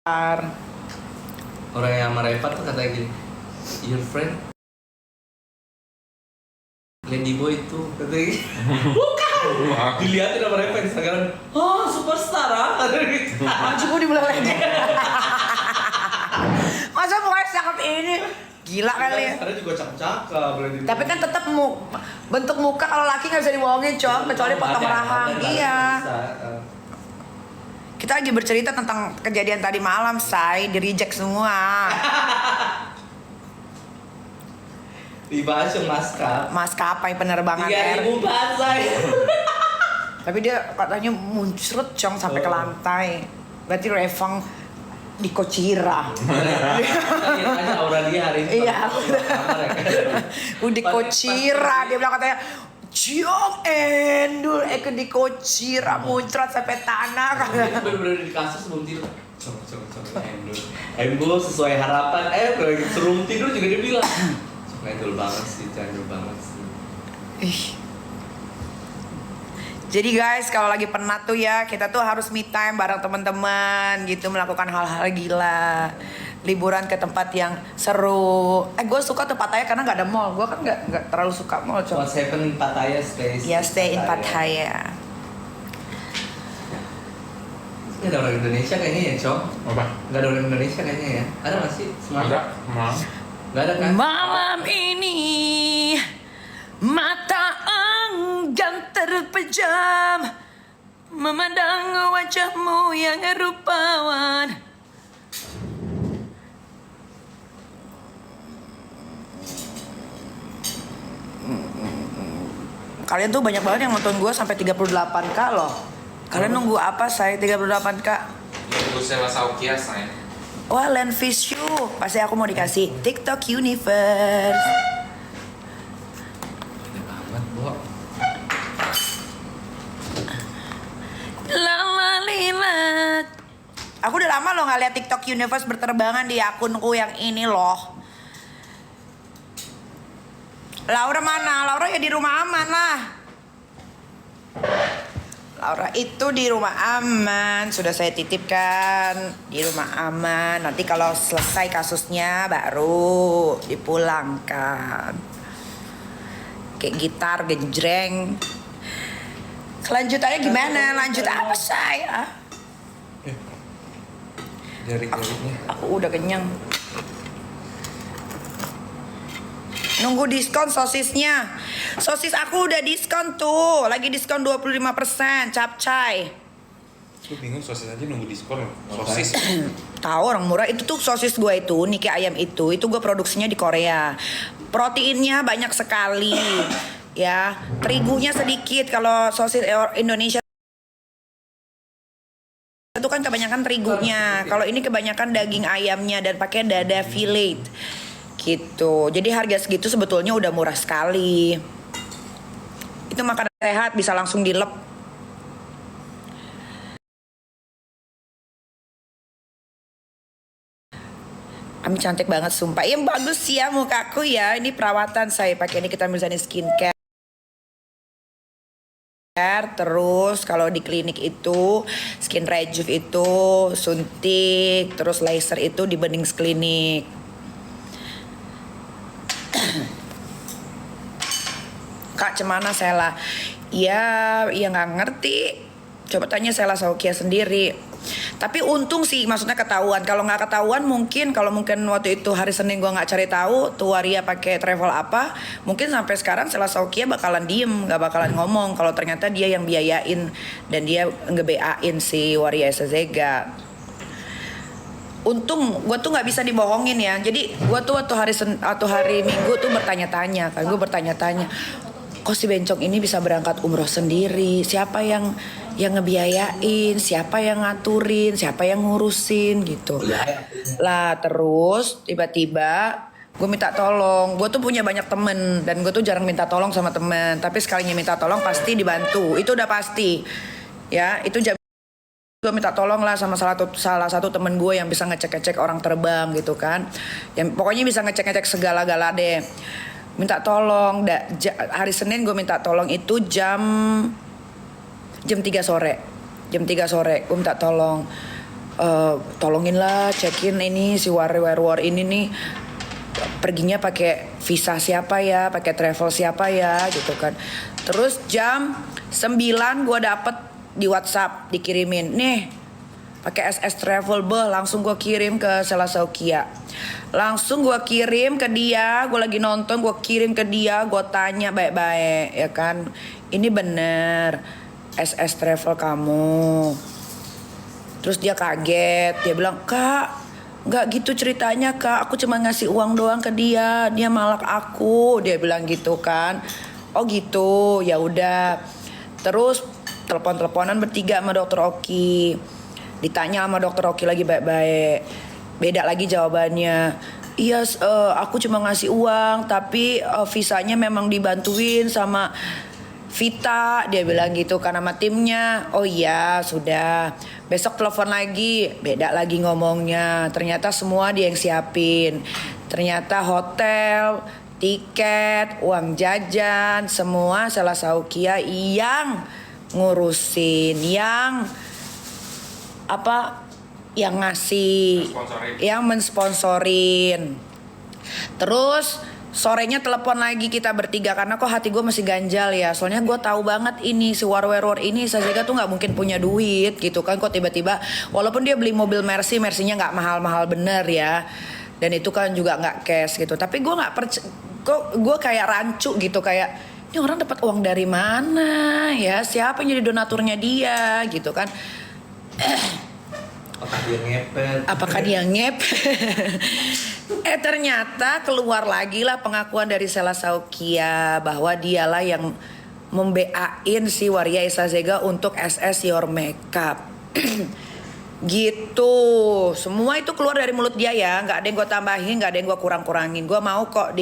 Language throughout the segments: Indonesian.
Orang yang sama Reva tuh katanya gini, your friend Lady Boy itu katanya gini. Bukan, dilihatin sama Reva di Instagram. Oh, superstar ah. Maju gue dibilang lagi. Masa pokoknya cakep ini. Gila kali ya. Sekarang juga cakep-cakep. Tapi kan tetap bentuk muka kalau laki nggak bisa dibohongin, Cong, kecuali potong rahang. Iya. Kita lagi bercerita tentang kejadian tadi malam, Say, di reject semua. Dibahas yang Maskapai penerbangan 3.000 bahasa. Tapi dia katanya muncrat, Cong, sampai ke lantai. Berarti Revang di Kocira. Lihat aja aura dia hari ini. Iya. Di Kocira, dia bilang katanya Jong Endul di Kocira muncrat sampai tanah. Bener-bener di kasus sebelum tidur. Endul sesuai harapan. Sebelum tidur juga dia bilang. Endul banget sih, Endul banget sih. Jadi guys, kalau lagi penat tuh ya, kita tuh harus me time bareng teman-teman gitu, melakukan hal-hal gila. Liburan ke tempat yang seru. Gue suka tuh Pattaya karena nggak ada mall. Gue kan nggak terlalu suka mall. What's happen in Pattaya stays. Ya, stay in Pattaya. Gak ada orang Indonesia kayaknya ya, Cong. Apa? Gak ada orang Indonesia kayaknya ya. Ada nggak sih? Ada, Mam. Gak ada kan? Malam ini mata enggan terpejam memandang wajahmu yang rupawan. Kalian tuh banyak banget yang nonton gue sampai 38k loh. Kalian nunggu apa, Say? 38k? Nunggu Sela Saukia, saya. Wah, Landfish You. Pasti aku mau dikasih TikTok Universe. Gede banget, Bo. Lalalilat. Aku udah lama loh nggak lihat TikTok Universe berterbangan di akunku yang ini loh. Laura mana? Laura ya di rumah aman lah. Laura itu di rumah aman. Sudah saya titipkan di rumah aman. Nanti kalau selesai kasusnya baru dipulangkan. Kayak gitar genjreng. Kelanjutannya gimana? Lanjut apa saya? Jari-jarinya. Aku udah kenyang. Nunggu diskon sosisnya. Sosis aku udah diskon tuh. Lagi diskon 25%. Capcay. Gue bingung sosis aja nunggu diskon loh. Sosis. Tahu orang murah itu tuh sosis gue itu, Niki ayam itu gue produksinya di Korea. Proteinnya banyak sekali. Ya, terigunya sedikit. Kalau sosis Indonesia itu kan kebanyakan terigunya. Kalau ini kebanyakan daging ayamnya dan pakai dada fillet. Gitu. Jadi harga segitu sebetulnya udah murah sekali. Itu makanan sehat, bisa langsung dilep. Ami cantik banget sumpah. Yang bagus sih ya mukaku ya. Ini perawatan saya pakai ini kita misalnya skincare. Terus kalau di klinik itu skin rejuve itu suntik, terus laser itu di Benings Klinik. Kak, cemana Sela? Ya nggak ngerti. Coba tanya Sela Saukia sendiri. Tapi untung sih, maksudnya ketahuan. Kalau nggak ketahuan mungkin, kalau mungkin waktu itu hari Senin gue nggak cari tahu, tuh Waria pakai travel apa, mungkin sampai sekarang Sela Saukia bakalan diem, nggak bakalan ngomong. Kalau ternyata dia yang biayain dan dia nge-BA-in si Waria Sezega. Untung gue tuh nggak bisa dibohongin ya. Jadi gue tuh waktu hari Minggu tuh bertanya-tanya kan, gue bertanya-tanya, kok si bencong ini bisa berangkat umroh sendiri? Siapa yang ngebiayain? Siapa yang ngaturin? Siapa yang ngurusin gitu? Lah terus tiba-tiba gue minta tolong. Gue tuh punya banyak temen dan gue tuh jarang minta tolong sama temen. Tapi sekalinya minta tolong pasti dibantu. Itu udah pasti. Ya itu gue minta tolong lah sama salah satu temen gue yang bisa ngecek-ngecek orang terbang gitu kan. Yang pokoknya bisa ngecek-ngecek segala-gala deh. Minta tolong, hari Senin gue minta tolong itu jam 3 sore gue minta tolong. tolonginlah cekin ini si war ini nih perginya pakai visa siapa ya, pakai travel siapa ya gitu kan. Terus jam 9 gue dapet di WhatsApp dikirimin nih pakai SS Travel langsung gue kirim ke Sela Saukia. Langsung gue kirim ke dia, gue lagi nonton gue kirim ke dia, gue tanya baik-baik ya kan. Ini bener SS Travel kamu. Terus dia kaget, dia bilang, "Kak, nggak gitu ceritanya Kak, aku cuma ngasih uang doang ke dia, dia malak aku," dia bilang gitu kan. Oh gitu, ya udah. Terus telepon-teleponan bertiga sama Dokter Oki. Ditanya sama Dokter Oki lagi baik-baik. Beda lagi jawabannya. Iya, aku cuma ngasih uang, tapi visanya memang dibantuin sama Vita, dia bilang gitu kan sama timnya. Oh iya, sudah. Besok telepon lagi, beda lagi ngomongnya. Ternyata semua dia yang siapin. Ternyata hotel, tiket, uang jajan, semua Sela Saukia yang ngurusin, yang ngasih, yang mensponsorin. Terus sorenya telepon lagi kita bertiga karena kok hati gue masih ganjal ya. Soalnya gue tahu banget ini si Warweror ini Sazega tuh nggak mungkin punya duit gitu kan. Kok tiba-tiba walaupun dia beli mobil Mercy-nya nggak mahal-mahal bener ya. Dan itu kan juga nggak cash gitu. Tapi gue nggak kok gue kayak rancu gitu kayak ini orang dapat uang dari mana ya? Siapa yang jadi donaturnya dia gitu kan? Apakah dia ngepet? Ternyata keluar lagi lah pengakuan dari Sela Saukia bahwa dialah yang membeain si Waria Isazega untuk SS Your Makeup. Gitu. Semua itu keluar dari mulut dia ya, nggak ada yang gue tambahin, nggak ada yang gue kurang-kurangin. Gue mau kok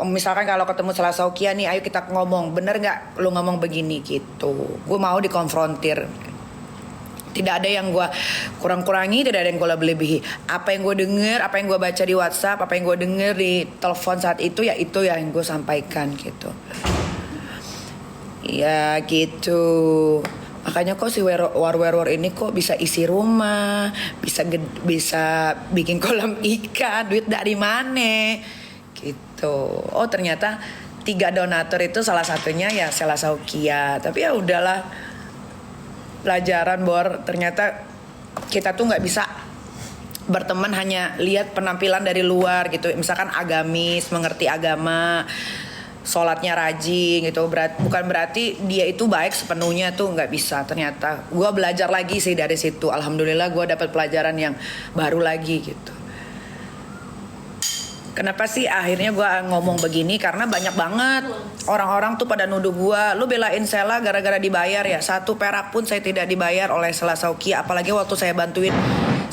misalkan kalau ketemu Sela Saukia nih, ayo kita ngomong, bener nggak lu ngomong begini gitu. Gue mau dikonfrontir. Tidak ada yang gue kurang-kurangi, tidak ada yang gue lebih-lebihi. Apa yang gue denger, apa yang gue baca di WhatsApp, apa yang gue denger di telepon saat itu yang gue sampaikan gitu. Ya gitu. Makanya kok si Warweror ini kok bisa isi rumah, bisa bikin kolam ikan, duit dari mana? Gitu. Oh ternyata 3 donatur itu salah satunya ya Sela Saukia. Tapi ya udahlah. Pelajaran ternyata kita tuh nggak bisa berteman hanya lihat penampilan dari luar gitu. Misalkan agamis, mengerti agama, sholatnya rajin gitu. Bukan berarti dia itu baik sepenuhnya tuh, nggak bisa. Ternyata gue belajar lagi sih dari situ. Alhamdulillah gue dapat pelajaran yang baru lagi gitu. Kenapa sih akhirnya gue ngomong begini? Karena banyak banget orang-orang tuh pada nuduh gue, lu belain Sela gara-gara dibayar ya. 1 perak pun saya tidak dibayar oleh Sela Saukia. Apalagi waktu saya bantuin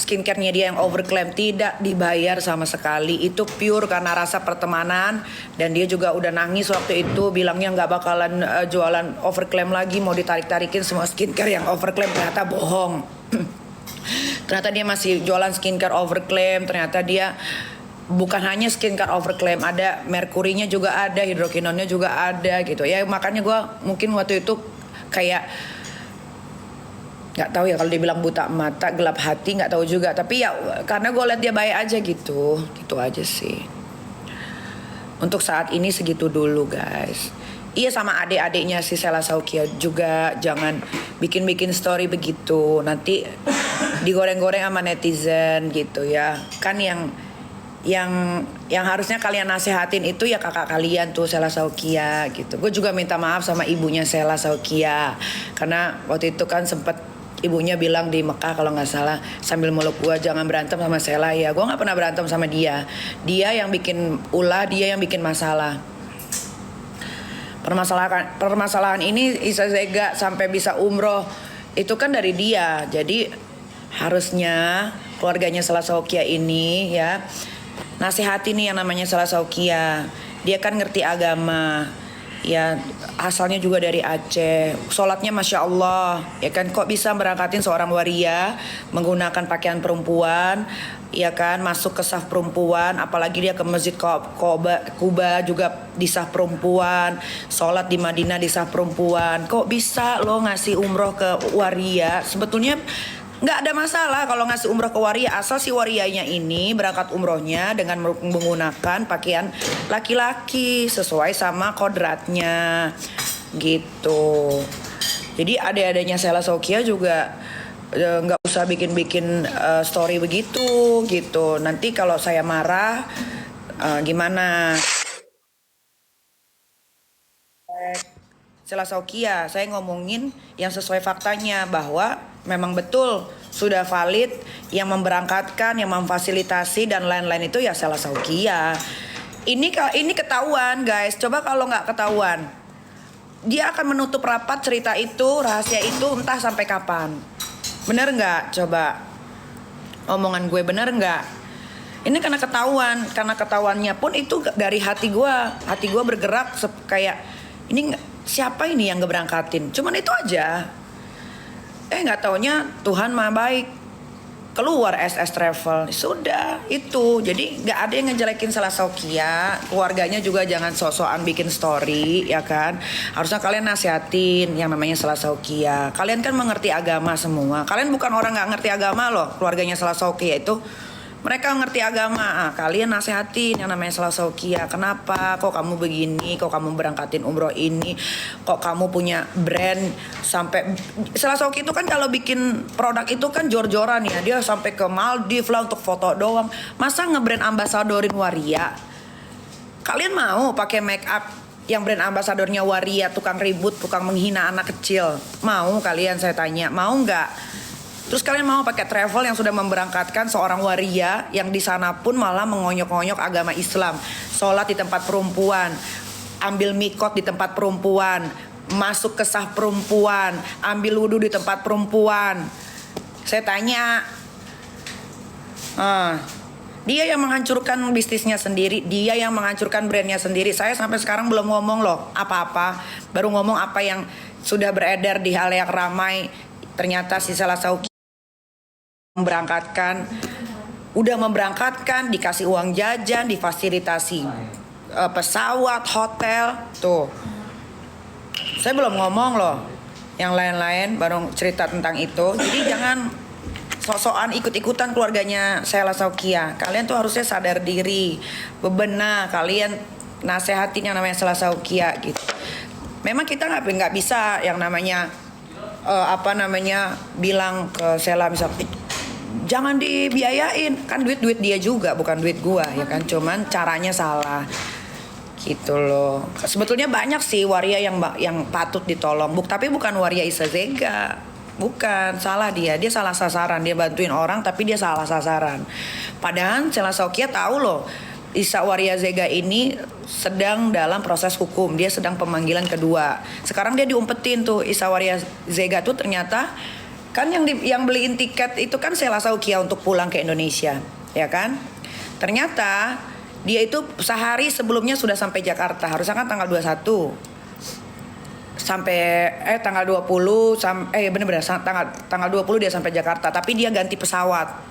skincare-nya dia yang overclaim, tidak dibayar sama sekali. Itu pure karena rasa pertemanan. Dan dia juga udah nangis waktu itu, bilangnya gak bakalan jualan overclaim lagi, mau ditarik-tarikin semua skincare yang overclaim. Ternyata bohong. Ternyata dia masih jualan skincare overclaim. Ternyata dia bukan hanya skincare overclaim, ada merkurinya juga ada, hidrokinonnya juga ada gitu ya. Makanya gue mungkin waktu itu kayak nggak tahu ya, kalau dibilang buta mata gelap hati nggak tahu juga. Tapi ya karena gue lihat dia baik aja gitu aja sih. Untuk saat ini segitu dulu guys. Iya, sama adik-adiknya si Sela Saukia juga jangan bikin story begitu, nanti digoreng-goreng sama netizen gitu ya. Kan yang harusnya kalian nasehatin itu ya kakak kalian tuh Sela Saukia gitu. Gue juga minta maaf sama ibunya Sela Saukia karena waktu itu kan sempet ibunya bilang di Mekah kalau nggak salah sambil meluk gue, jangan berantem sama Sela ya. Gue nggak pernah berantem sama dia. Dia yang bikin ulah, dia yang bikin masalah. Permasalahan ini Isazega sampai bisa umroh itu kan dari dia. Jadi harusnya keluarganya Sela Saukia ini ya nasihati nih yang namanya Sela Saukia. Dia kan ngerti agama. Ya asalnya juga dari Aceh. Sholatnya Masya Allah. Ya kan, kok bisa berangkatin seorang waria menggunakan pakaian perempuan, ya kan, masuk ke saf perempuan. Apalagi dia ke Masjid Kuba juga di saf perempuan, sholat di Madinah di saf perempuan. Kok bisa lo ngasih umroh ke waria? Sebetulnya nggak ada masalah kalau ngasih umroh ke waria, asal si warianya ini berangkat umrohnya dengan menggunakan pakaian laki-laki sesuai sama kodratnya gitu. Jadi adik-adiknya Sela Saukia juga nggak usah bikin-bikin story begitu gitu. Nanti kalau saya marah gimana? Sela Saukia, saya ngomongin yang sesuai faktanya bahwa memang betul sudah valid yang memberangkatkan, yang memfasilitasi dan lain-lain itu ya Sela Saukia. Ini ketahuan guys. Coba kalau nggak ketahuan, dia akan menutup rapat cerita itu, rahasia itu entah sampai kapan. Bener nggak? Coba omongan gue bener nggak? Ini karena ketahuannya pun itu dari hati gue bergerak kayak ini siapa ini yang ngeberangkatin? Cuman itu aja. Nggak taunya Tuhan maha baik, keluar SS Travel, sudah itu. Jadi nggak ada yang ngejelekin Sela Saukia, keluarganya juga jangan sok-sokan bikin story ya kan. Harusnya kalian nasihatin yang namanya Sela Saukia. Kalian kan mengerti agama semua. Kalian bukan orang nggak ngerti agama loh, keluarganya Sela Saukia itu. Mereka ngerti agama, kalian nasehatin yang namanya Sela Saukia. Kenapa? Kok kamu begini? Kok kamu berangkatin umroh ini? Kok kamu punya brand sampai Sela Saukia itu kan kalau bikin produk itu kan jor-joran ya. Dia sampai ke Maldives lah untuk foto doang. Masa nge-brand ambasadorin waria? Kalian mau pakai make up yang brand ambasadornya waria, tukang ribut, tukang menghina anak kecil? Mau kalian, saya tanya, mau nggak? Terus kalian mau pakai travel yang sudah memberangkatkan seorang waria yang di sana pun malah mengonyok-onyok agama Islam, sholat di tempat perempuan, ambil mikot di tempat perempuan, masuk ke sah perempuan, ambil wudhu di tempat perempuan. Saya tanya, dia yang menghancurkan bisnisnya sendiri, dia yang menghancurkan brandnya sendiri. Saya sampai sekarang belum ngomong loh apa-apa, baru ngomong apa yang sudah beredar di halayak ramai. Ternyata si Sela Saukia udah memberangkatkan, dikasih uang jajan, difasilitasi pesawat, hotel, tuh. Saya belum ngomong loh yang lain-lain, baru cerita tentang itu. Jadi jangan sok-sokan ikut-ikutan keluarganya Sela Saukia. Kalian tuh harusnya sadar diri, bebenah, kalian nasehatin yang namanya Sela Saukia gitu. Memang kita nggak bisa yang namanya bilang ke Sela misalnya jangan dibiayain, kan duit dia juga bukan duit gua ya kan, cuman caranya salah gitu loh. Sebetulnya banyak sih waria yang patut ditolong, tapi bukan waria Isa Zega, bukan, salah dia salah sasaran, dia bantuin orang tapi dia salah sasaran. Padahal Sela Saukia tahu loh Isa Waria Zega ini sedang dalam proses hukum, dia sedang pemanggilan kedua. Sekarang dia diumpetin tuh Isa Waria Zega tuh ternyata kan yang beliin tiket itu kan Sela Saukia untuk pulang ke Indonesia, ya kan? Ternyata dia itu sehari sebelumnya sudah sampai Jakarta, harusnya kan tanggal 21. Sampai tanggal 20 bener-bener tanggal 20 dia sampai Jakarta, tapi dia ganti pesawat.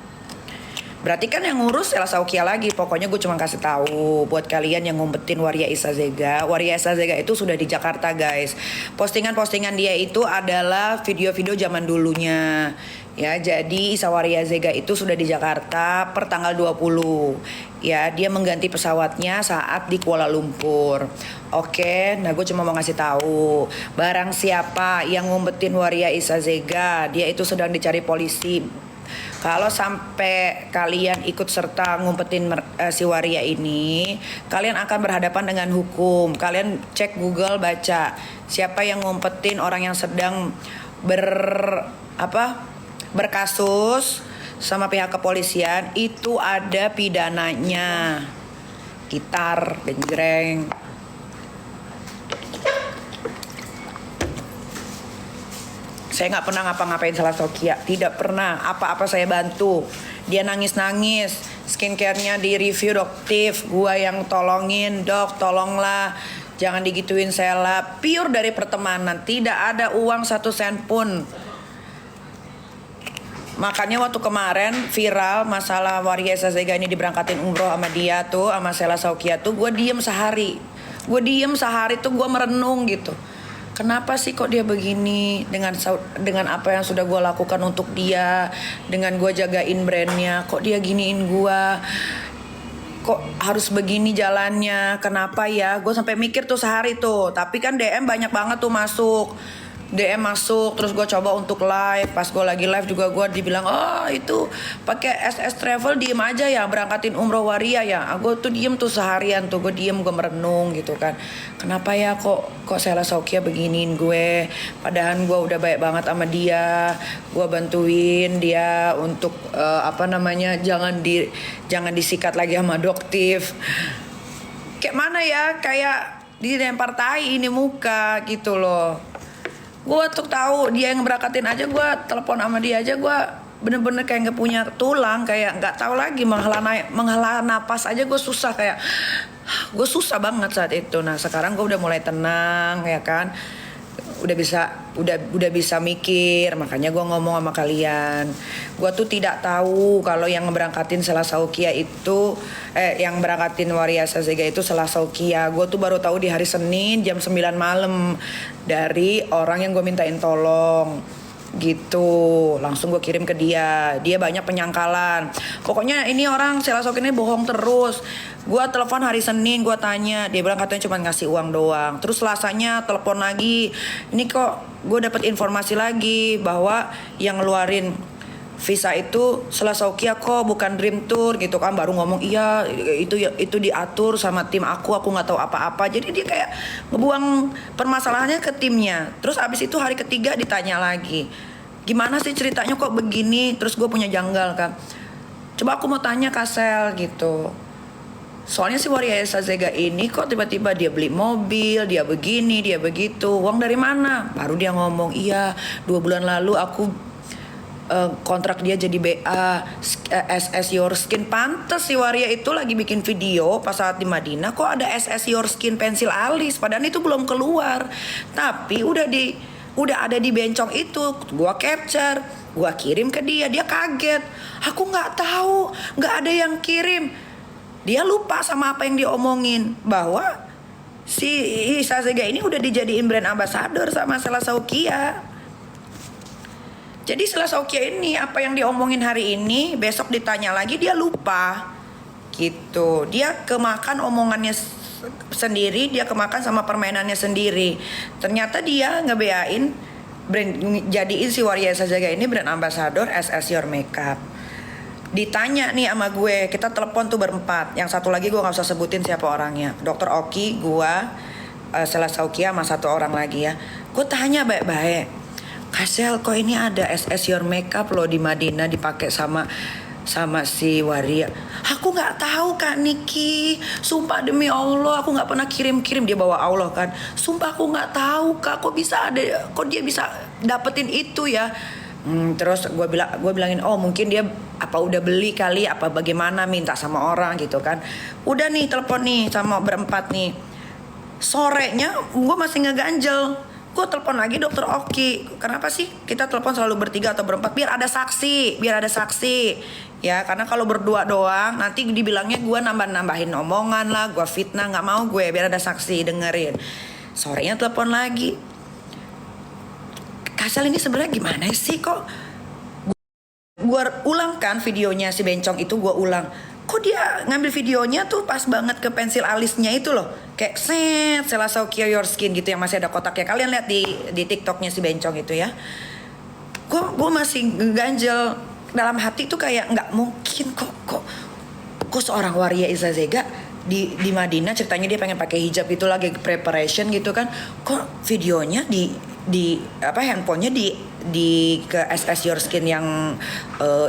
Berarti kan yang ngurus Sela Saukia lagi. Pokoknya gue cuma kasih tahu buat kalian yang ngumpetin waria Isa Zega. Waria Isa Zega itu sudah di Jakarta guys. Postingan-postingan dia itu adalah video-video zaman dulunya. Ya, jadi Isa Waria Zega itu sudah di Jakarta per tanggal 20. Ya, dia mengganti pesawatnya saat di Kuala Lumpur. Oke, nah gue cuma mau ngasih tahu. Barang siapa yang ngumpetin waria Isa Zega, dia itu sedang dicari polisi. Kalau sampai kalian ikut serta ngumpetin si waria ini, kalian akan berhadapan dengan hukum. Kalian cek Google, baca siapa yang ngumpetin orang yang sedang berkasus sama pihak kepolisian, itu ada pidananya. Gitar, genjreng. Saya nggak pernah ngapa-ngapain Sela Saukia, tidak pernah. Apa-apa saya bantu. Dia nangis-nangis, skincare-nya di review doktif, gua yang tolongin, dok tolonglah, jangan digituin Sela. Pure dari pertemanan, tidak ada uang 1 sen pun. Makanya waktu kemarin viral masalah waria Isa Zega ini diberangkatin umroh sama dia tuh, sama Sela Saukia tuh, gue diem sehari tuh gue merenung gitu. kenapa sih kok dia begini dengan apa yang sudah gue lakukan untuk dia, dengan gue jagain brandnya, kok dia giniin gue, kok harus begini jalannya, kenapa ya? Gue sampai mikir tuh sehari tuh, tapi kan DM banyak banget tuh masuk. DM masuk, terus gue coba untuk live. Pas gue lagi live juga gue dibilang, oh itu pakai SS Travel diem aja ya, berangkatin umroh waria ya. Gue tuh diem tuh seharian tuh, gue diem, gue merenung gitu kan. Kenapa ya kok Sheila Saukia beginiin gue? Padahal gue udah baik banget sama dia, gue bantuin dia untuk jangan disikat lagi sama doktif. Kayak mana ya, kayak dilempar tai ini muka gitu loh. Gue tuh tahu dia yang berangkatin aja, gue telepon sama dia aja, gue bener-bener kayak nggak punya tulang, kayak nggak tahu lagi menghela napas aja gue susah, kayak gue susah banget saat itu. Nah sekarang gue udah mulai tenang ya kan, udah bisa mikir, makanya gue ngomong sama kalian. Gue tuh tidak tahu kalau yang berangkatin Sheila Saukia itu yang berangkatin Waria Sazega itu Sheila Saukia. Gue tuh baru tahu di hari Senin jam 9 malam dari orang yang gue mintain tolong gitu. Langsung gue kirim ke dia banyak penyangkalan, pokoknya ini orang Sheila Saukia ini bohong terus. Gue telepon hari Senin, gue tanya, dia bilang katanya cuma ngasih uang doang. Terus Selasanya telepon lagi, ini kok gue dapat informasi lagi bahwa yang ngeluarin visa itu Sheila Saukia kok, bukan Dream Tour gitu kan. Baru ngomong iya itu diatur sama tim aku nggak tahu apa-apa. Jadi dia kayak ngebuang permasalahannya ke timnya. Terus abis itu hari ketiga ditanya lagi, gimana sih ceritanya kok begini? Terus gue punya janggal kan, coba aku mau tanya Kasel gitu. Soalnya si Waria Sazega ini kok tiba-tiba dia beli mobil, dia begini, dia begitu, uang dari mana? Baru dia ngomong, iya 2 bulan lalu aku kontrak dia jadi BA SS Your Skin. Pantes si Waria itu lagi bikin video pas saat di Madinah, kok ada SS Your Skin pensil alis, padahal itu belum keluar. Tapi udah ada di bencong itu, gua capture, gua kirim ke dia kaget. Aku nggak tahu, nggak ada yang kirim. Dia lupa sama apa yang diomongin, bahwa si Sazega ini udah dijadiin brand ambassador sama Sheila Saukia. Jadi Sheila Saukia ini apa yang diomongin hari ini, besok ditanya lagi dia lupa gitu. Dia kemakan omongannya sendiri, dia kemakan sama permainannya sendiri. Ternyata dia ngebeain brand, jadiin si Waria Sazega ini brand ambassador SS Your Makeup. Ditanya nih sama gue, kita telepon tuh berempat. Yang satu lagi gue nggak usah sebutin siapa orangnya. Dr. Oki, gue, Sheila Saukia sama satu orang lagi ya. Gue tanya baik-baik, Kasel kok ini ada SS Your Makeup loh di Madinah dipakai sama si Waria. Aku nggak tahu Kak Niki, sumpah demi Allah aku nggak pernah kirim. Dia bawa Allah kan, sumpah aku nggak tahu Kak, kok dia bisa dapetin itu ya. Terus gue bilangin, oh mungkin dia apa udah beli kali, apa bagaimana, minta sama orang gitu kan. Udah nih telepon nih sama berempat nih. Sorenya gue masih ngeganjel, gue telepon lagi Dr. Oki. Kenapa sih kita telepon selalu bertiga atau berempat? Biar ada saksi ya, karena kalau berdua doang nanti dibilangnya gue nambahin omongan lah, gue fitnah. Nggak mau gue, biar ada saksi dengerin. Sorenya telepon lagi, Kasel ini sebenarnya gimana sih, kok gue ulang kan videonya si bencong itu, gue ulang, kok dia ngambil videonya tuh pas banget ke pensil alisnya itu loh, kayak set Sheila Saukia Your Skin gitu yang masih ada kotaknya. Kalian lihat di TikToknya si bencong itu ya. Gue masih ganjel dalam hati tuh, kayak nggak mungkin kok seorang Waria Sazega di Madinah, ceritanya dia pengen pakai hijab itu, lagi preparation gitu kan, kok videonya di handphonenya di ke SS Your Skin yang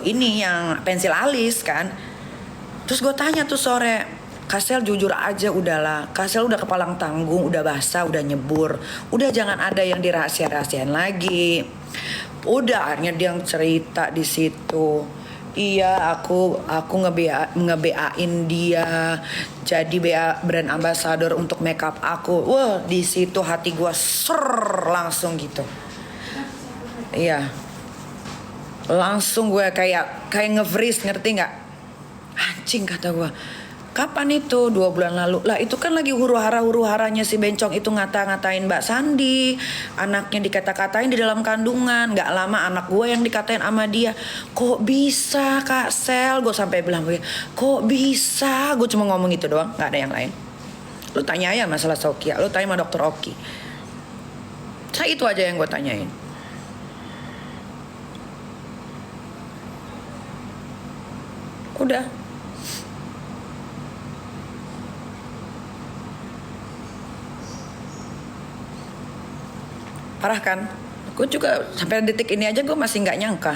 ini yang pensil alis kan. Terus gue tanya tuh sore, Kasel jujur aja udahlah, Kasel udah kepalang tanggung, udah basah, udah nyebur, udah jangan ada yang dirahasia-rahasiain lagi. Udah akhirnya dia cerita di situ. Iya, aku nge-BA-in dia jadi BA brand ambassador untuk makeup aku. Wah, di situ hati gua langsung gitu. Iya. Langsung gue kayak nge-freeze, ngerti nggak? Anjing kata gua. Kapan itu? 2 bulan lalu. Lah itu kan lagi huru-haranya si bencong itu ngata-ngatain Mbak Sandi. Anaknya dikata-katain di dalam kandungan. Gak lama anak gue yang dikatain sama dia. Kok bisa Kak Sel? Gue sampai bilang begini, kok bisa? Gue cuma ngomong gitu doang, gak ada yang lain. Lu tanya ya masalah Sokia, lu tanya sama dokter Oki. Saya itu aja yang gue tanyain. Udah. Parah kan? Gue juga sampai detik ini aja gue masih nggak nyangka.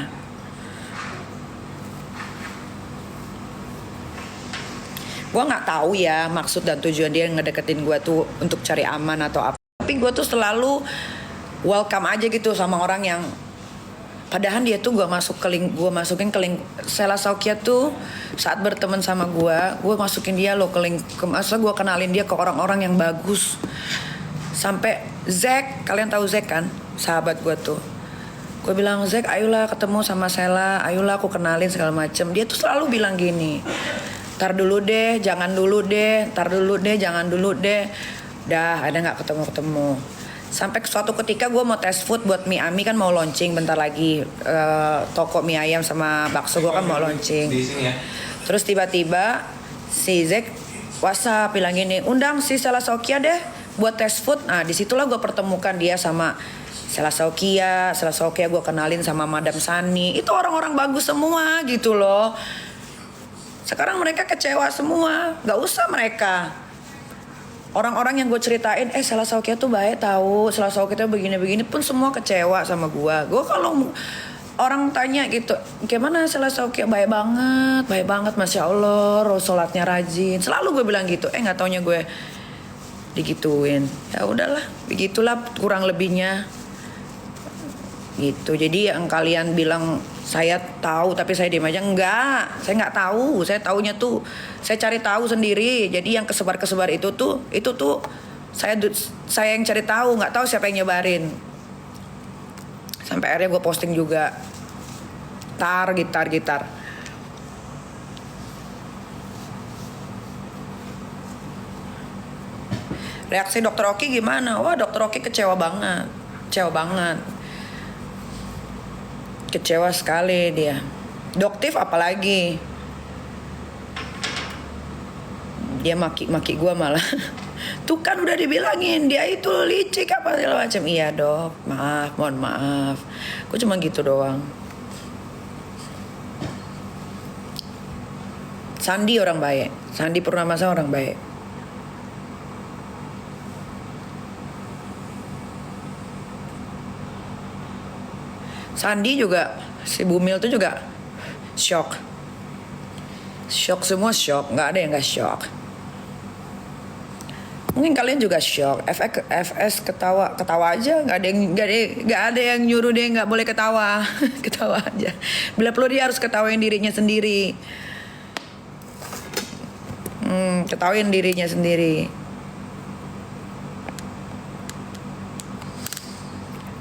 Gue nggak tahu ya maksud dan tujuan dia ngedeketin gue tuh untuk cari aman atau apa. Tapi gue tuh selalu welcome aja gitu sama orang yang padahal dia tuh gue masukin ke link Sela Saukia tuh saat berteman sama gue masukin dia lo ke link masa gue kenalin dia ke orang-orang yang bagus. Sampai Zack, kalian tahu Zack kan, sahabat gue tuh. Gue bilang, Zack ayolah ketemu sama Sela, ayolah aku kenalin segala macem. Dia tuh selalu bilang gini, tar dulu deh, jangan dulu deh, tar dulu deh, jangan dulu deh. Dah, ada nggak ketemu-ketemu. Sampai suatu ketika gue mau tes food buat mie Ami kan mau launching bentar lagi. Toko mie ayam sama bakso gue kan mau launching. Di sini ya. Terus tiba-tiba si Zack WhatsApp bilang gini, undang si Sela Saukia deh buat tes food. Nah disitulah gue pertemukan dia sama Sela Saukia gue kenalin sama Madam Sani. Itu orang-orang bagus semua gitu loh. Sekarang mereka kecewa semua. Gak usah mereka. Orang-orang yang gue ceritain, Sela Saukia tuh baik tahu, Sela Saukia tuh begini-begini pun semua kecewa sama gue. Gue kalau orang tanya gitu, gimana Sela Saukia? Baik banget, Masya Allah, sholatnya rajin. Selalu gue bilang gitu, nggak taunya gue digituin. Ya udahlah, begitulah kurang lebihnya gitu. Jadi yang kalian bilang saya tahu tapi saya diam aja, enggak, saya nggak tahu. Saya taunya tuh saya cari tahu sendiri. Jadi yang kesebar itu tuh saya yang cari tahu, nggak tahu siapa yang nyebarin. Sampai akhirnya gue posting juga gitar. Reaksi dokter Oki gimana? Wah dokter Oki kecewa banget. Kecewa sekali dia. Doktif apalagi. Dia maki gue malah. Tuh kan udah dibilangin dia itu licik apa segala macam. Iya dok, mohon maaf. Gue cuma gitu doang. Sandi orang baik. Sandi Purnamasa orang baik. Sandi juga, si Bumil tuh juga shock semua shock, nggak ada yang nggak shock. Mungkin kalian juga shock. FS ketawa aja, nggak ada yang nyuruh dia nggak boleh ketawa. Ketawa aja. Bila perlu dia harus ketawain dirinya sendiri. Ketawain dirinya sendiri.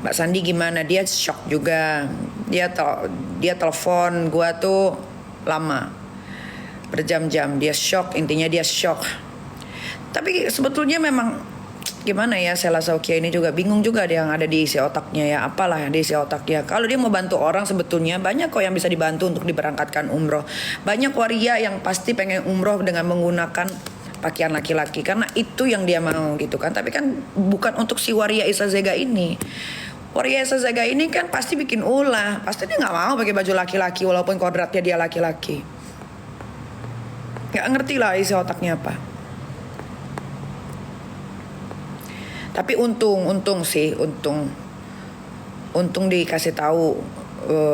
Mbak Sandi gimana? Dia shock juga. Dia telepon gua tuh lama, berjam-jam. Dia shock, intinya dia shock. Tapi sebetulnya memang gimana ya, Sela Saukia ini juga bingung juga dia yang ada di isi otaknya ya. Apalah yang di isi otaknya. Kalau dia mau bantu orang sebetulnya banyak kok yang bisa dibantu untuk diberangkatkan umroh. Banyak waria yang pasti pengen umroh dengan menggunakan pakaian laki-laki karena itu yang dia mau gitu kan. Tapi kan bukan untuk si waria Isa Zega ini. Waria Isa Zega ini kan pasti bikin ulah. Pasti dia gak mau pakai baju laki-laki walaupun kodratnya dia laki-laki. Gak ngerti lah isi otaknya apa. Tapi untung dikasih tahu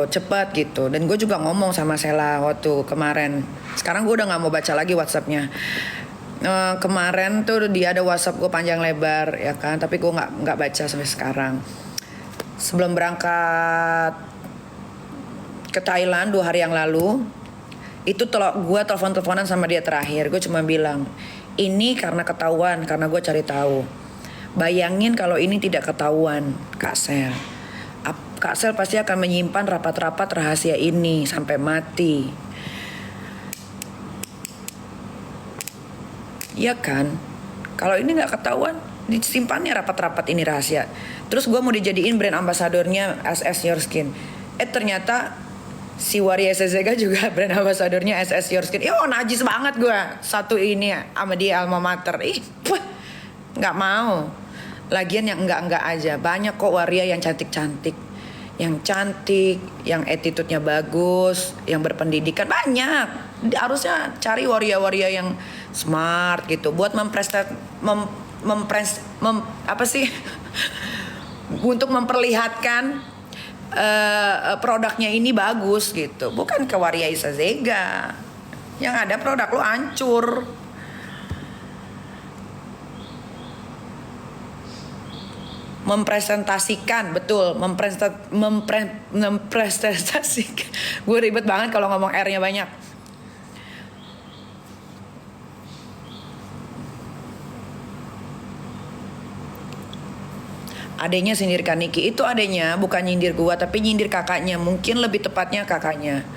cepat gitu. Dan gue juga ngomong sama Sela waktu kemarin. Sekarang gue udah nggak mau baca lagi WhatsAppnya. Kemarin tuh dia ada WhatsApp gue panjang lebar ya kan. Tapi gue nggak baca sampai sekarang. Sebelum berangkat ke Thailand 2 hari yang lalu, itu gue telepon-teleponan sama dia terakhir. Gue cuma bilang ini karena ketahuan, karena gue cari tahu. Bayangin kalau ini tidak ketahuan, Kak Sel. Kak Sel pasti akan menyimpan rapat-rapat rahasia ini sampai mati. Iya kan? Kalau ini nggak ketahuan, disimpannya rapat-rapat ini rahasia. Terus gue mau dijadiin brand ambasadornya SS Your Skin. Ternyata si Waria Sezega juga brand ambasadornya SS Your Skin. Najis banget gue. Satu ini sama dia alma mater. Nggak mau. Lagian yang enggak-enggak aja. Banyak kok Waria yang cantik-cantik. Yang cantik, yang attitude-nya bagus, yang berpendidikan. Banyak. Harusnya cari Waria-Waria yang smart gitu. Buat untuk memperlihatkan produknya ini bagus gitu. Bukan ke Waria Isazega. Yang ada produk lo hancur. Mempresentasikan, betul, mempresentasikan. Gue ribet banget kalau ngomong R-nya banyak. Adanya sindir Kaniki, itu adanya bukan nyindir gua tapi nyindir kakaknya, mungkin lebih tepatnya kakaknya.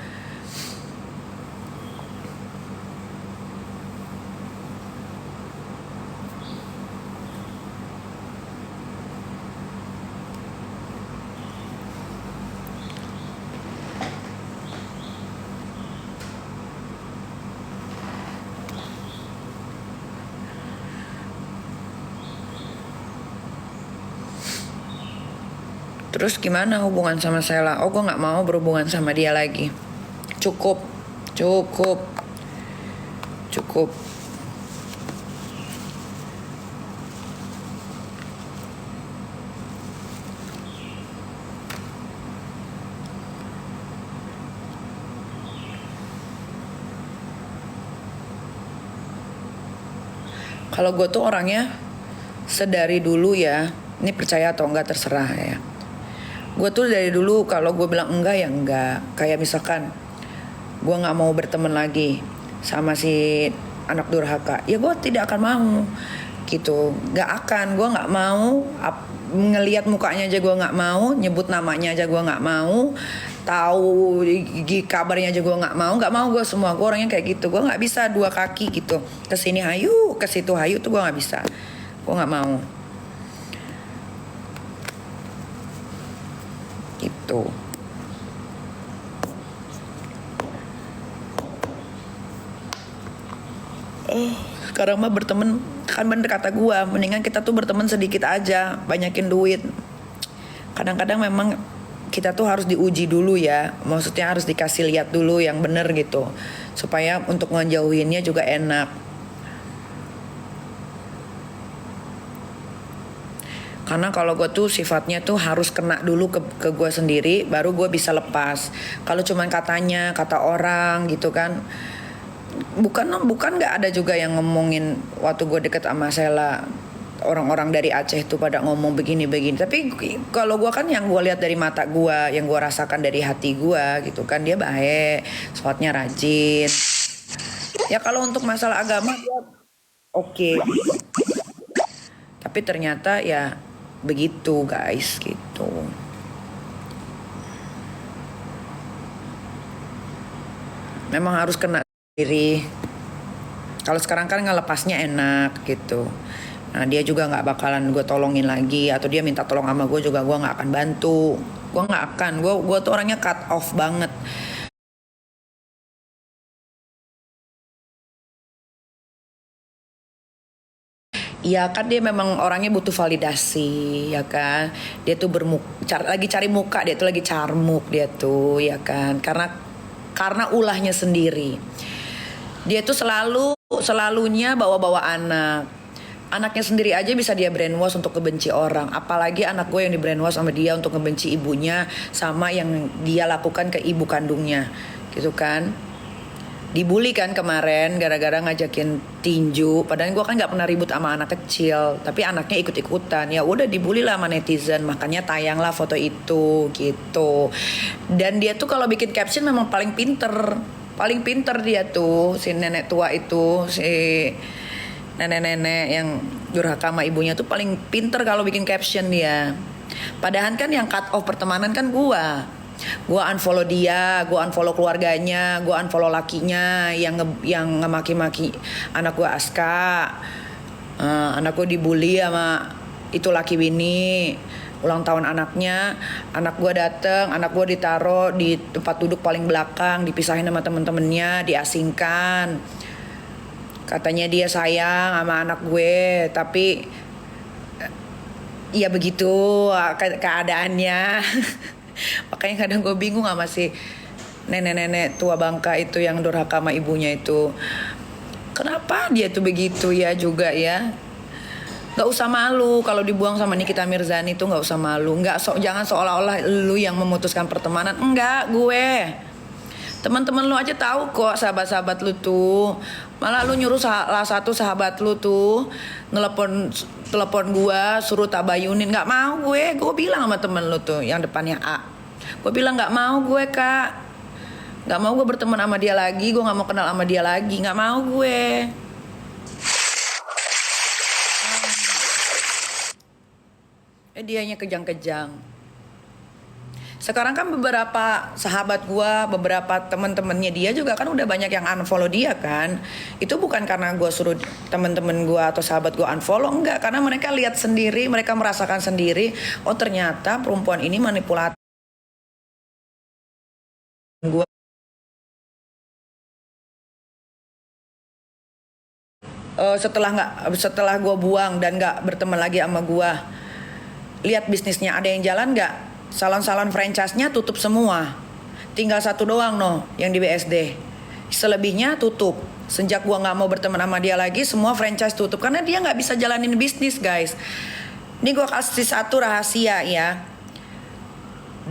Terus gimana hubungan sama Sela? Gue gak mau berhubungan sama dia lagi. Cukup. Kalau gue tuh orangnya sedari dulu ya, ini percaya atau enggak terserah ya. Gue tuh dari dulu kalau gue bilang enggak ya enggak. Kayak misalkan gue gak mau berteman lagi sama si anak durhaka, ya gue tidak akan mau gitu. Gak akan, gue gak mau ngelihat mukanya aja gue gak mau, nyebut namanya aja gue gak mau, tahu kabarnya aja gue gak mau gue semua. Gue orangnya kayak gitu, gue gak bisa dua kaki gitu, kesini hayu kesitu hayu tuh gue gak bisa. Gue gak mau gitu. Sekarang mah berteman, kan bener kata gue, mendingan kita tuh berteman sedikit aja, banyakin duit. Kadang-kadang memang kita tuh harus diuji dulu ya, maksudnya harus dikasih lihat dulu yang bener gitu, supaya untuk ngejauhinnya juga enak. Karena kalau gue tuh sifatnya tuh harus kena dulu ke gue sendiri, baru gue bisa lepas. Kalau cuman katanya, kata orang gitu kan, bukan nggak ada juga yang ngomongin waktu gue deket sama Sela, orang-orang dari Aceh tuh pada ngomong begini-begini. Tapi kalau gue kan yang gue lihat dari mata gue, yang gue rasakan dari hati gue gitu kan, dia baik, sholatnya rajin. Ya kalau untuk masalah agama dia oke. Tapi ternyata ya begitu guys gitu. Memang harus kena diri. Kalau sekarang kan ngelepasnya enak gitu. Nah dia juga nggak bakalan gue tolongin lagi, atau dia minta tolong sama gue juga gue nggak akan bantu. Gue nggak akan. Gue tuh orangnya cut off banget. Iya kan dia memang orangnya butuh validasi ya kan. Dia tuh lagi cari muka, dia tuh lagi carmuk dia tuh ya kan. Karena ulahnya sendiri. Dia tuh selalunya bawa-bawa anak. Anaknya sendiri aja bisa dia brainwash untuk ngebenci orang. Apalagi anak gue yang di brainwash sama dia untuk ngebenci ibunya, sama yang dia lakukan ke ibu kandungnya gitu kan. Dibully kan kemarin gara-gara ngajakin tinju. Padahal gue kan gak pernah ribut sama anak kecil, tapi anaknya ikut-ikutan. Ya udah dibully lah sama netizen, makanya tayanglah foto itu gitu. Dan dia tuh kalau bikin caption memang paling pinter dia tuh, si nenek tua itu, si nenek-nenek yang durhaka sama ibunya tuh paling pinter kalau bikin caption dia. Padahal kan yang cut off pertemanan kan gua. Gue unfollow dia, gue unfollow keluarganya, gue unfollow lakinya yang ngemaki-maki anak gue Aska. Anak gue dibully sama itu laki bini. Ulang tahun anaknya, anak gue dateng, anak gue ditaruh di tempat duduk paling belakang, dipisahin sama temen-temennya, diasingkan. Katanya dia sayang sama anak gue, tapi ya begitu keadaannya. Makanya kadang gue bingung sama si nenek-nenek tua bangka itu yang durhaka sama ibunya itu. Kenapa dia tuh begitu ya juga ya? Gak usah malu kalau dibuang sama Nikita Mirzani itu, gak usah malu. Jangan seolah-olah lu yang memutuskan pertemanan. Enggak, gue. Teman-teman lu aja tahu kok sahabat-sahabat lu tuh. Malah lu nyuruh salah satu sahabat lu tuh telepon gua suruh tabayunin. Gak mau gue bilang sama temen lu tuh yang depannya A. Gue bilang gak mau gue, Kak. Gak mau gue berteman sama dia lagi, gue gak mau kenal sama dia lagi. Gak mau gue. Dianya kejang-kejang. Sekarang kan beberapa sahabat gua, beberapa temen-temennya dia juga kan udah banyak yang unfollow dia kan. Itu bukan karena gua suruh temen-temen gua atau sahabat gua unfollow, enggak, karena mereka lihat sendiri, mereka merasakan sendiri, oh ternyata perempuan ini manipulatif gua. Setelah gua buang dan nggak berteman lagi sama gua, lihat bisnisnya ada yang jalan nggak? Salon-salon franchise-nya tutup semua. Tinggal satu doang yang di BSD. Selebihnya tutup. Sejak gua nggak mau berteman sama dia lagi, semua franchise tutup karena dia nggak bisa jalanin bisnis, guys. Ini gua kasih satu rahasia ya.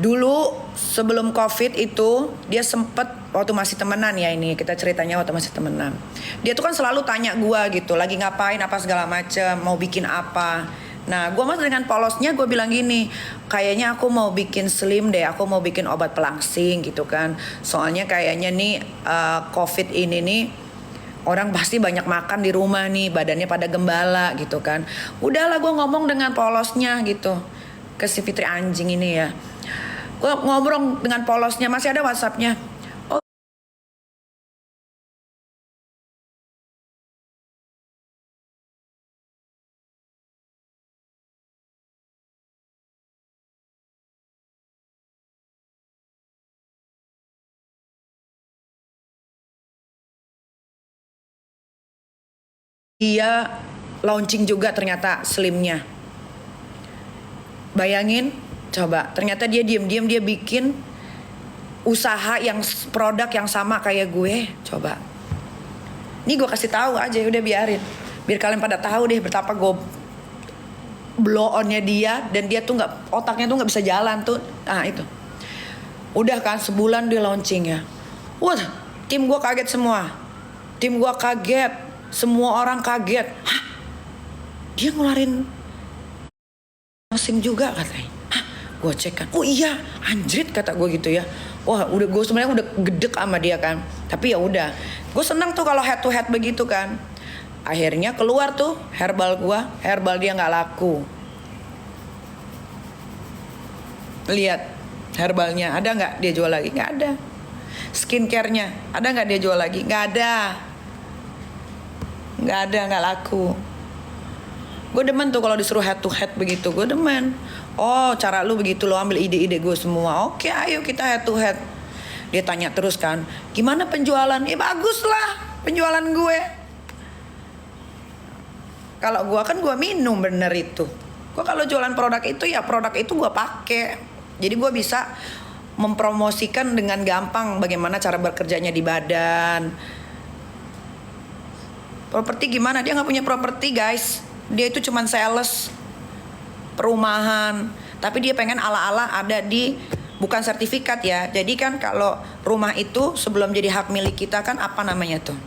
Dulu sebelum COVID itu dia sempet waktu masih temenan ya, ini kita ceritanya waktu masih temenan. Dia tuh kan selalu tanya gua gitu, lagi ngapain apa segala macem, mau bikin apa. Nah, gue masih dengan polosnya gue bilang gini, kayaknya aku mau bikin slim deh, aku mau bikin obat pelangsing gitu kan. Soalnya kayaknya nih COVID ini nih orang pasti banyak makan di rumah nih, badannya pada gembala gitu kan. Udahlah gue ngomong dengan polosnya gitu ke si Fitri anjing ini ya. Gue ngobrol dengan polosnya, masih ada WhatsAppnya. Dia launching juga ternyata slimnya. Bayangin, coba ternyata dia diam-diam dia bikin usaha yang produk yang sama kayak gue. Coba. Ini gue kasih tahu aja, udah biarin. Biar kalian pada tahu deh betapa gue blow on-nya dia dan dia tuh otaknya tuh nggak bisa jalan tuh. Nah itu. Udah kan sebulan dia launching ya. Wah, tim gue kaget semua. Tim gue kaget. Semua orang kaget. Hah? Dia ngeluarin masing juga katanya. Hah? Gue cek kan. Oh iya, anjrit kata gue gitu ya. Wah, gue sebenarnya udah gedek sama dia kan. Tapi ya udah. Gue senang tuh kalau head to head begitu kan. Akhirnya keluar tuh herbal gue. Herbal dia nggak laku. Lihat herbalnya ada nggak dia jual lagi? Nggak ada. Skincare-nya ada nggak dia jual lagi? Nggak ada. Nggak laku. Gue demen tuh kalau disuruh head to head begitu, gue demen. Oh cara lu begitu, lo ambil ide-ide gue semua. Oke ayo kita head to head. Dia tanya terus kan, gimana penjualan? Bagus lah penjualan gue. Kalau gue kan gue minum bener itu. Gue kalau jualan produk itu ya produk itu gue pakai. Jadi gue bisa mempromosikan dengan gampang bagaimana cara bekerjanya di badan. Properti gimana? Dia nggak punya properti guys. Dia itu cuman sales perumahan. Tapi dia pengen ala-ala ada di, bukan sertifikat ya. Jadi kan kalau rumah itu sebelum jadi hak milik kita kan apa namanya tuh.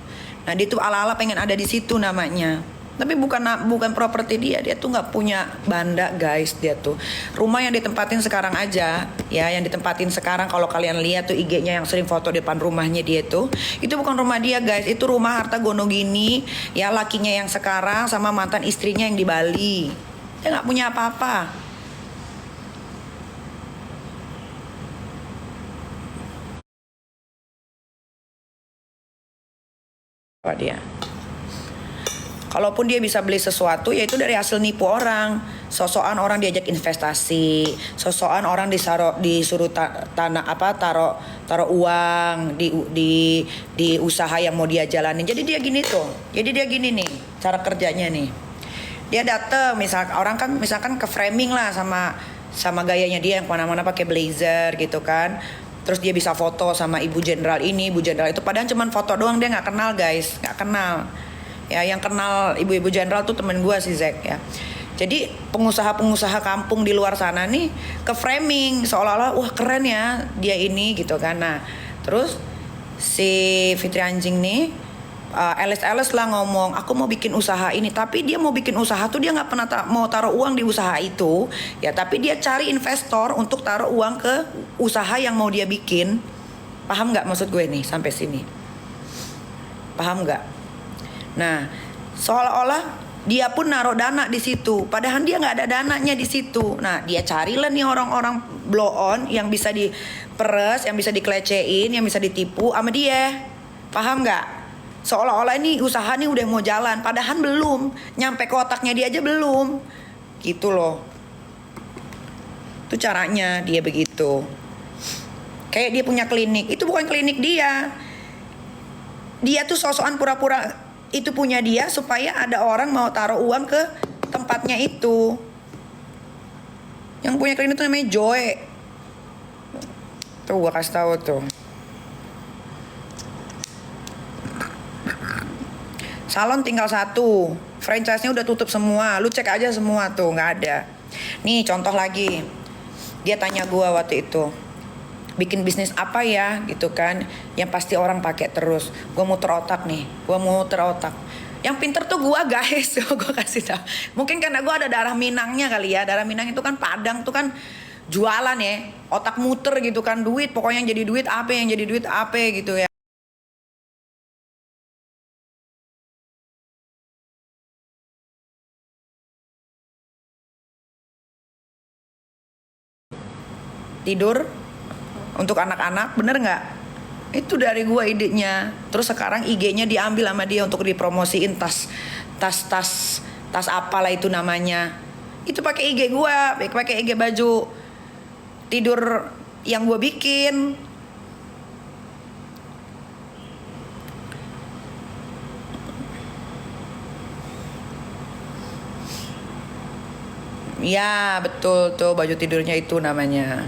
Nah dia tuh ala-ala pengen ada di situ namanya. Tapi bukan properti dia tuh nggak punya banda guys. Dia tuh rumah yang ditempatin sekarang aja ya, yang ditempatin sekarang kalau kalian lihat tuh IG-nya yang sering foto depan rumahnya dia tuh, itu bukan rumah dia guys, itu rumah harta gono gini ya, lakinya yang sekarang sama mantan istrinya yang di Bali. Dia nggak punya apa-apa. dia. Kalaupun dia bisa beli sesuatu, yaitu dari hasil nipu orang. Sosokan orang diajak investasi, sosokan orang disuruh taruh uang di usaha yang mau dia jalanin. Jadi dia gini tuh. Jadi dia gini nih cara kerjanya nih. Dia dateng, misalkan ke framing lah sama gayanya dia yang kemana-mana pakai blazer gitu kan. Terus dia bisa foto sama ibu jenderal ini, ibu jenderal itu. Padahal cuma foto doang, dia nggak kenal guys, nggak kenal. Ya yang kenal ibu-ibu jenderal tuh temen gue si Zack ya. Jadi pengusaha-pengusaha kampung di luar sana nih ke framing seolah-olah wah keren ya dia ini gitu kan. Nah terus si Fitri Anjing nih eles-eles lah ngomong aku mau bikin usaha ini, tapi dia mau bikin usaha tuh dia nggak pernah mau taruh uang di usaha itu ya, tapi dia cari investor untuk taruh uang ke usaha yang mau dia bikin. Paham nggak maksud gue nih sampai sini? Paham nggak? Nah, seolah-olah dia pun naruh dana di situ, padahal dia nggak ada dananya di situ. Nah, dia carilah nih orang-orang blow on yang bisa diperes, yang bisa dikelecehin, yang bisa ditipu sama dia. Paham nggak? Seolah-olah ini usaha nih udah mau jalan, padahal belum. Nyampe ke otaknya dia aja belum. Gitu loh. Itu caranya dia begitu. Kayak dia punya klinik, itu bukan klinik dia. Dia tuh sosokan pura-pura itu punya dia supaya ada orang mau taruh uang ke tempatnya itu. Yang punya klinik itu namanya Joy. Tuh gua kasih tahu tuh. Salon tinggal satu, franchise-nya udah tutup semua. Lu cek aja semua tuh, nggak ada. Nih contoh lagi, dia tanya gua waktu itu, bikin bisnis apa ya gitu kan, yang pasti orang pakai terus. Gue muter otak nih, yang pinter tuh gue guys. Gue kasih tau, mungkin karena gue ada darah Minangnya kali ya. Darah Minang itu kan Padang tuh kan jualan ya, otak muter gitu kan, duit pokoknya yang jadi duit apa, yang jadi duit apa gitu ya. Tidur untuk anak-anak, bener nggak? Itu dari gua idenya. Terus sekarang IG-nya diambil sama dia untuk dipromosiin tas apalah itu namanya. Itu pakai IG gua, pakai IG baju tidur yang gua bikin. Ya betul tuh, baju tidurnya itu namanya.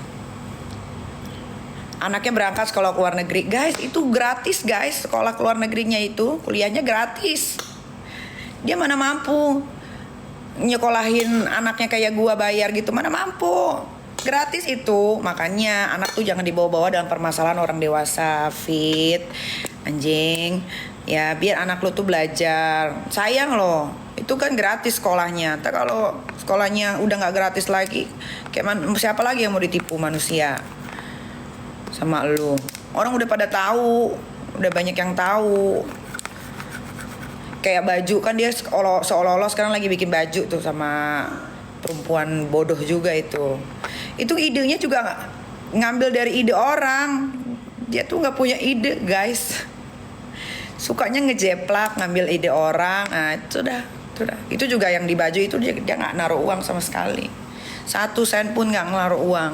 Anaknya berangkat sekolah ke luar negeri. Guys, itu gratis guys. Sekolah ke luar negerinya itu, kuliahnya gratis. Dia mana mampu nyekolahin anaknya kayak gua bayar gitu, mana mampu. Gratis itu. Makanya anak tuh jangan dibawa-bawa dalam permasalahan orang dewasa. Fit, anjing. Ya biar anak lu tuh belajar. Sayang loh, itu kan gratis sekolahnya. Tapi kalau sekolahnya udah gak gratis lagi, kayak siapa lagi yang mau ditipu manusia sama lu? Orang udah pada tahu, udah banyak yang tahu. Kayak baju kan dia seolah-olah sekarang lagi bikin baju tuh sama perempuan bodoh juga itu. Itu idenya juga ngambil dari ide orang. Dia tuh nggak punya ide guys. Sukanya ngejeplak, ngambil ide orang. Nah itu dah. Itu juga yang di baju itu dia nggak naruh uang sama sekali. 1 sen pun nggak naruh uang.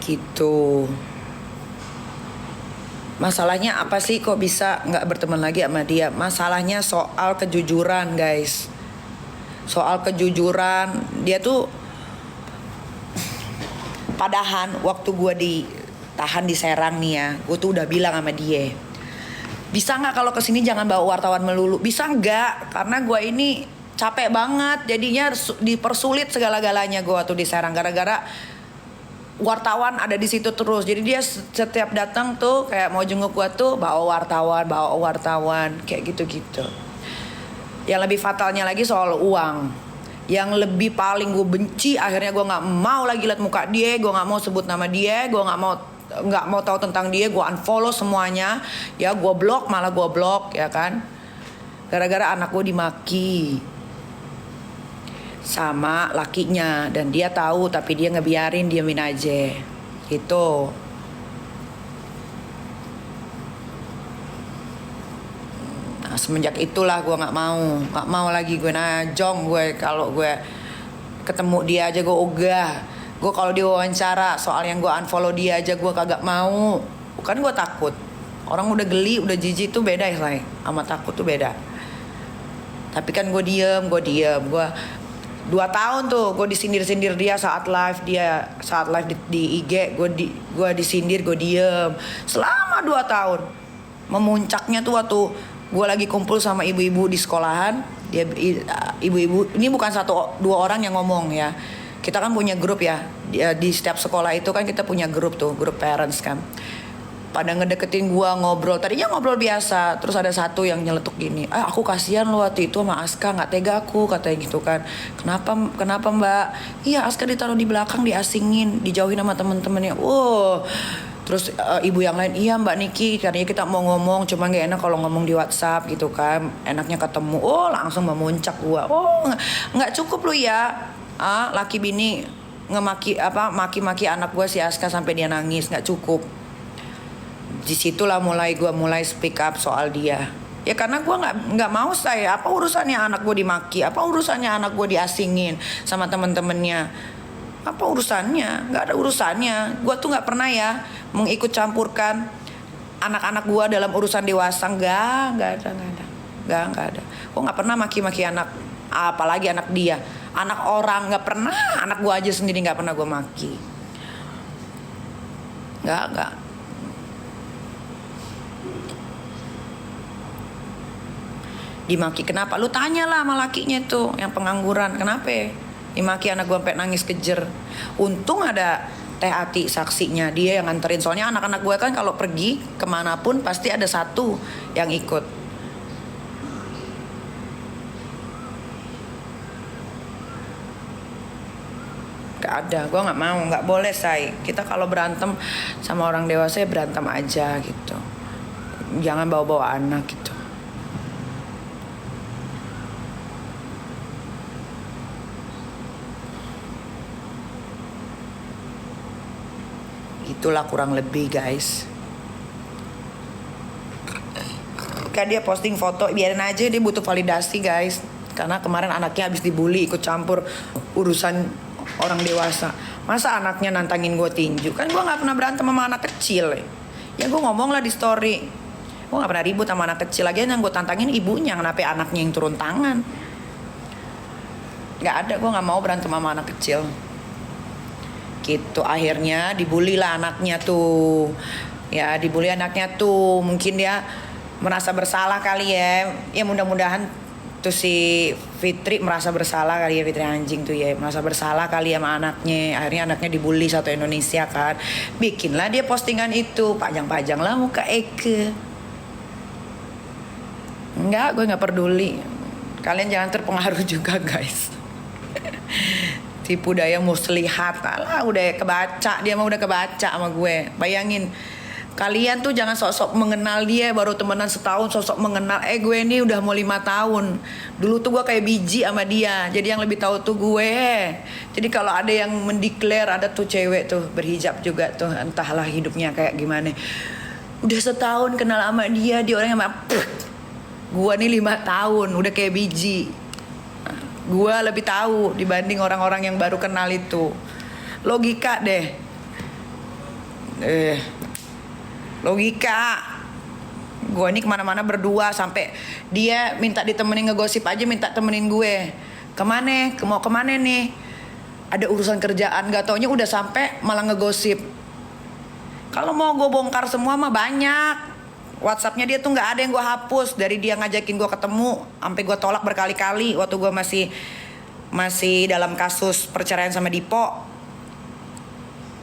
Gitu. Masalahnya apa sih kok bisa nggak berteman lagi sama dia? Masalahnya soal kejujuran guys. Soal kejujuran. Dia tuh padahal waktu gue ditahan di Serang nih ya, gue tuh udah bilang sama dia, bisa nggak kalau kesini jangan bawa wartawan melulu? Bisa nggak? Karena gue ini capek banget, jadinya dipersulit segala-galanya gue tuh di Serang gara-gara wartawan ada di situ terus. Jadi dia setiap datang tuh kayak mau jenguk gua tuh bawa wartawan kayak gitu-gitu. Yang lebih fatalnya lagi soal uang. Yang lebih paling gue benci, akhirnya gue nggak mau lagi liat muka dia, gue nggak mau sebut nama dia, gue nggak mau tahu tentang dia, gue unfollow semuanya, ya gue blok, malah gue blok ya kan. gara-gara anak gue dimaki sama lakinya, dan dia tahu tapi dia ngebiarin, diamin aja gitu. Nah, semenjak itulah gue nggak mau lagi gue najong. Gue kalau gue ketemu dia aja gue ogah. Gue kalau dia wawancara soal yang gue unfollow dia aja gue kagak mau. Bukan gue takut, orang udah geli, udah jijik tuh beda ya say, sama takut tuh beda. Tapi kan gue diem. Gue 2 tahun tuh gue disindir-sindir dia saat live di IG. Gue disindir, gue diem selama 2 tahun. Memuncaknya tuh waktu gue lagi kumpul sama ibu-ibu di sekolahan. Dia ibu-ibu ini bukan 1-2 orang yang ngomong ya. Kita kan punya grup ya. Di setiap sekolah itu kan kita punya grup tuh, grup parents kan. Pada ngedeketin gua ngobrol, tadinya ngobrol biasa, terus ada satu yang nyeletuk gini, aku kasihan lo waktu itu sama Aska, nggak tega aku, katanya gitu kan. Kenapa mbak? Iya, Aska ditaruh di belakang, diasingin, dijauhin sama temen-temennya. Terus ibu yang lain, iya mbak Niki, tadinya kita mau ngomong, cuma nggak enak kalau ngomong di WhatsApp gitu kan, enaknya ketemu. Langsung memuncak gua. Nggak cukup lu ya, laki bini maki-maki anak gua si Aska sampai dia nangis, nggak cukup. Disitulah gue mulai speak up soal dia. Ya karena gue nggak mau saya. Apa urusannya anak gue dimaki? Apa urusannya anak gue diasingin sama temen-temennya? Apa urusannya? Nggak ada urusannya. Gue tuh nggak pernah ya mengikut campurkan anak-anak gue dalam urusan dewasa. Nggak ada. Gue nggak pernah maki-maki anak, apalagi anak dia, anak orang nggak pernah. Anak gue aja sendiri nggak pernah gue maki. Nggak. Dimaki kenapa? Lu tanyalah sama lakinya tuh yang pengangguran, kenapa ya? Dimaki anak gue sampai nangis kejer. Untung ada Teh Ati saksinya, dia yang nganterin. Soalnya anak-anak gue kan kalau pergi kemanapun pasti ada satu yang ikut. Gak ada, gue nggak mau, nggak boleh say. Kita kalau berantem sama orang dewasa ya berantem aja gitu. Jangan bawa-bawa anak gitu. Itulah kurang lebih guys. Kan dia posting foto, biarin aja, dia butuh validasi guys. Karena kemarin anaknya habis dibully, ikut campur urusan orang dewasa. Masa anaknya nantangin gue tinju? Kan gue gak pernah berantem sama anak kecil ya. Gue ngomong lah di story, gue gak pernah ribut sama anak kecil. Lagian yang gue tantangin ibunya, kenapa anaknya yang turun tangan? Gak ada, gue gak mau berantem sama anak kecil gitu. Akhirnya dibully lah anaknya tuh. Ya dibully anaknya tuh. Mungkin dia merasa bersalah kali ya. Ya mudah-mudahan tuh si Fitri merasa bersalah kali ya. Fitri anjing tuh ya, merasa bersalah kali sama anaknya. Akhirnya anaknya dibully satu Indonesia kan. Bikinlah dia postingan itu, pajang-pajang lah muka Eke. Enggak, gue gak peduli. Kalian jangan terpengaruh juga guys. Tipu daya muslihat, alah udah kebaca, dia mah udah kebaca sama gue. Bayangin, kalian tuh jangan sok-sok mengenal dia, baru temenan setahun sok-sok mengenal. Gue ini udah mau 5 tahun. Dulu tuh gue kayak biji sama dia, jadi yang lebih tahu tuh gue. Jadi kalau ada yang mendeklar, ada tuh cewek tuh berhijab juga tuh, entahlah hidupnya kayak gimana. Udah setahun kenal sama dia orang yang gue nih 5 tahun, udah kayak biji. Gue lebih tahu dibanding orang-orang yang baru kenal itu. Logika deh. Logika. Gue ini kemana-mana berdua, sampai dia minta ditemenin ngegosip aja, minta temenin gue. Mau kemana nih? Ada urusan kerjaan, gak taunya udah sampai malah ngegosip. Kalau mau gue bongkar semua mah banyak. WhatsAppnya dia tuh nggak ada yang gue hapus dari dia ngajakin gue ketemu, sampai gue tolak berkali-kali waktu gue masih dalam kasus perceraian sama Dipo.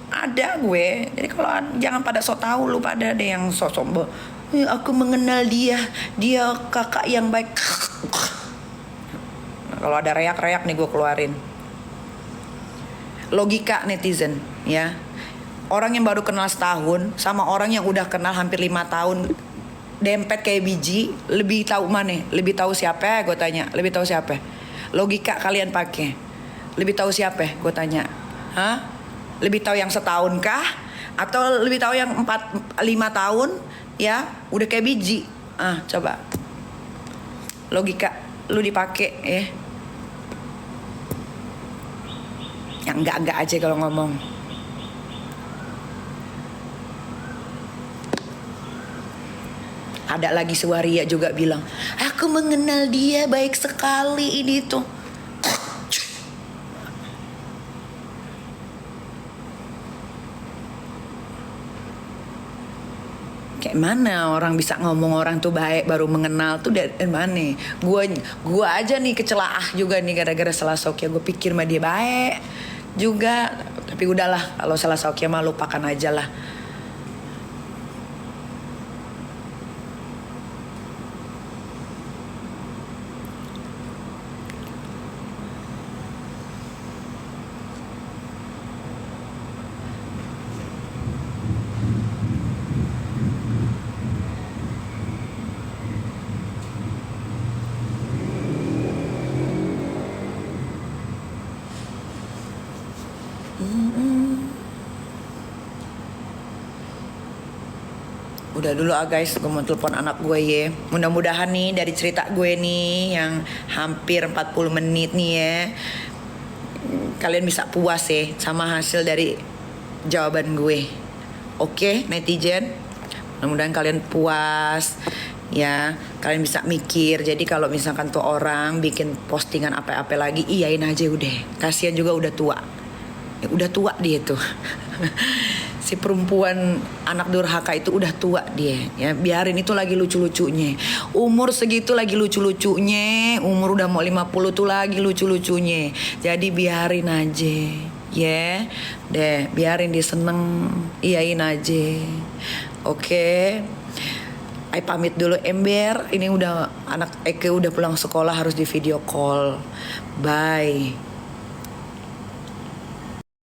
Ada gue. Jadi kalau jangan pada sok tahu, lu pada ada yang sok-sok aku mengenal dia kakak yang baik. Nah, kalau ada reak-reak nih gue keluarin. Logika netizen ya. Orang yang baru kenal setahun sama orang yang udah kenal hampir 5 tahun, dempet kayak biji, lebih tahu mana? Lebih tahu siapa? Gue tanya. Lebih tahu siapa? Logika kalian pakai. Lebih tahu siapa? Gue tanya. Hah? Lebih tahu yang setahun kah? Atau lebih tahu yang 4-5 tahun? Ya, udah kayak biji. Coba. Logika lu dipakai ya. Yang enggak aja kalau ngomong. Ada lagi Suwaria juga bilang, aku mengenal dia baik sekali ini tuh. Kayak mana orang bisa ngomong orang tuh baik baru mengenal tuh dari mana? Gua aja nih kecelaah juga nih gara-gara salah Sokya. Gue pikir mah dia baik juga, tapi udahlah kalau salah Sokya mah lupakan aja lah. Udah dulu guys, gue mau telepon anak gue ya. Mudah-mudahan nih dari cerita gue nih yang hampir 40 menit nih ya, kalian bisa puas ya sama hasil dari jawaban gue. Oke, netizen, mudah-mudahan kalian puas ya. Kalian bisa mikir. Jadi kalau misalkan tuh orang bikin postingan apa-apa lagi, iyain aja udah. Kasihan juga udah tua. Ya, udah tua dia tuh. Si perempuan anak durhaka itu udah tua dia ya, biarin itu lagi lucu-lucunya. Umur segitu lagi lucu-lucunya, umur udah mau 50 tuh lagi lucu-lucunya. Jadi biarin aja ya, deh biarin dia seneng, iyain aja. Oke. I pamit dulu Ember, ini udah anak Eke udah pulang sekolah harus di video call. Bye.